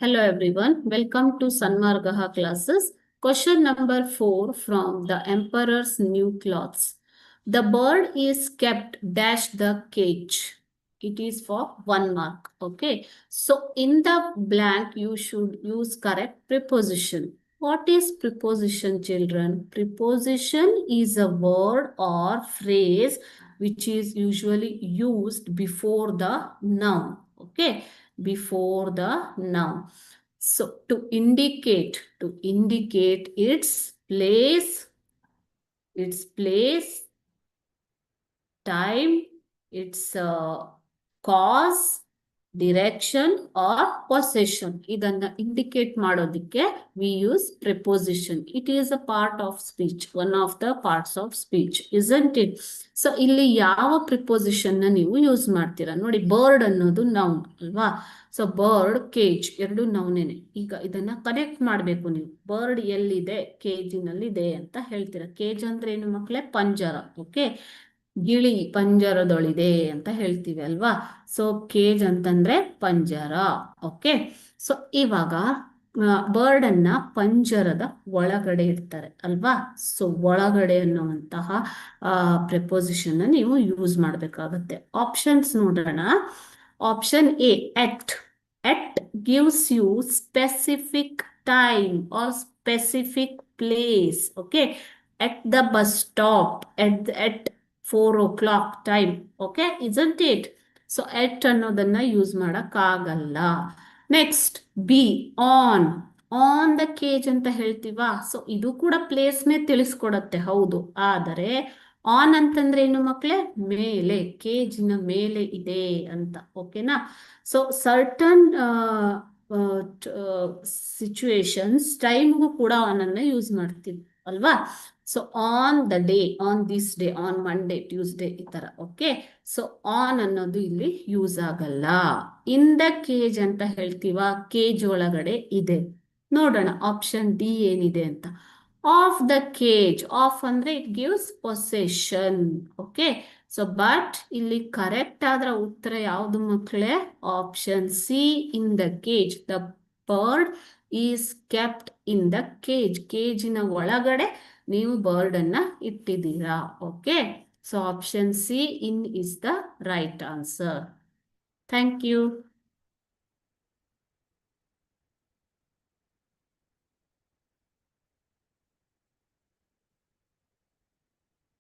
Hello everyone, welcome to Sanmargaha classes. Question number 4 from the Emperor's New Clothes. The bird is kept dash the cage. It is for 1 mark. Okay. So in the blank you should use correct preposition. What is preposition, children? Preposition is a word or phrase which is usually used before the noun. Okay, before the noun. So to indicate its place, time, its cause, direction or possession. ಇದನ್ನ indicate ಮಾಡೋದಿಕ್ಕೆ we use preposition. It is a part of speech, one of the parts of speech, isn't it? So ಇಲ್ಲಿ ಯಾವ preposition ನ ನೀವು use ಮಾಡ್ತೀರಾ ನೋಡಿ. Bird ಅನ್ನೋದು noun ಅಲ್ವಾ? ಸೊ ಬರ್ಡ್, ಕೇಜ್ ಎರಡು ನೌನೇನೆ. ಈಗ ಇದನ್ನ ಕನೆಕ್ಟ್ ಮಾಡಬೇಕು ನೀವು. ಬರ್ಡ್ ಎಲ್ಲಿದೆ? ಕೇಜಿನಲ್ಲಿದೆ ಅಂತ ಹೇಳ್ತೀರಾ. ಕೇಜ್ ಅಂದ್ರೆ ಏನು ಮಕ್ಕಳೇ? ಪಂಜರ. ಓಕೆ, ಗಿಳಿ ಪಂಜರದೊಳಿದೆ ಅಂತ ಹೇಳ್ತೀವಿ ಅಲ್ವಾ? ಸೊ ಕೇಜ್ ಅಂತಂದ್ರೆ ಪಂಜರ. ಓಕೆ, ಸೊ ಇವಾಗ ಬರ್ಡ್ ಅನ್ನ ಪಂಜರದ ಒಳಗಡೆ ಇಡ್ತಾರೆ ಅಲ್ವಾ? ಸೊ ಒಳಗಡೆ ಅನ್ನುವಂತಹ ಪ್ರೆಪೋಸಿಷನ್ ನೀವು ಯೂಸ್ ಮಾಡಬೇಕಾಗತ್ತೆ. ಆಪ್ಷನ್ಸ್ ನೋಡೋಣ. Option A, it gives you specific time or specific place. Okay, at the bus stop, at 4 o'clock time. Okay, isn't it? So at ಅನ್ನೋದನ್ನ ಯೂಸ್ ಮಾಡಕ್ಕಾಗಲ್ಲ. Next B, on the cage ಅಂತ ಹೇಳ್ತೀವಾ? So ಇದು ಕೂಡ ಪ್ಲೇಸ್ನೇ ತಿಳಿಸ್ಕೊಡತ್ತೆ, ಹೌದು. ಆದರೆ on ಅಂತಂದ್ರೆ ಏನು ಮಕ್ಕಳೇ? ಮೇಲೆ, ಕೇಜಿನ ಮೇಲೆ ಇದೆ ಅಂತ. ಓಕೆನಾ? ಸೊ ಸರ್ಟನ್ ಸಿಚುವೇಶನ್ಸ್ ಟೈಮ್ಗೂ ಕೂಡ ಆನ್ ಅನ್ನ ಯೂಸ್ ಮಾಡ್ತೀವಿ ಅಲ್ವಾ? So on the day, on this day, on Monday, Tuesday, ಈ ತರ. ಓಕೆ, ಸೊ ಆನ್ ಅನ್ನೋದು ಇಲ್ಲಿ ಯೂಸ್ ಆಗಲ್ಲ. ಇನ್ ದ ಕೇಜ್ ಅಂತ ಹೇಳ್ತೀವ, ಕೇಜ್ ಒಳಗಡೆ ಇದೆ. ನೋಡೋಣ ಆಪ್ಷನ್ ಡಿ ಏನಿದೆ ಅಂತ. ಆಫ್ ದ ಕೇಜ್, ಆಫ್ ಅಂದ್ರೆ it gives possession. Okay, so but ಇಲ್ಲಿ ಕರೆಕ್ಟ್ ಆದ್ರ ಉತ್ತರ ಯಾವುದು ಮಕ್ಕಳೇ? Option C, in the cage. The bird is kept in the cage. ಕೇಜಿನ ಒಳಗಡೆ ನೀವು ಬರ್ಡ್ ಅನ್ನ ಇಟ್ಟಿದ್ದೀರಾ. Okay, so option C, in is the right answer. Thank you.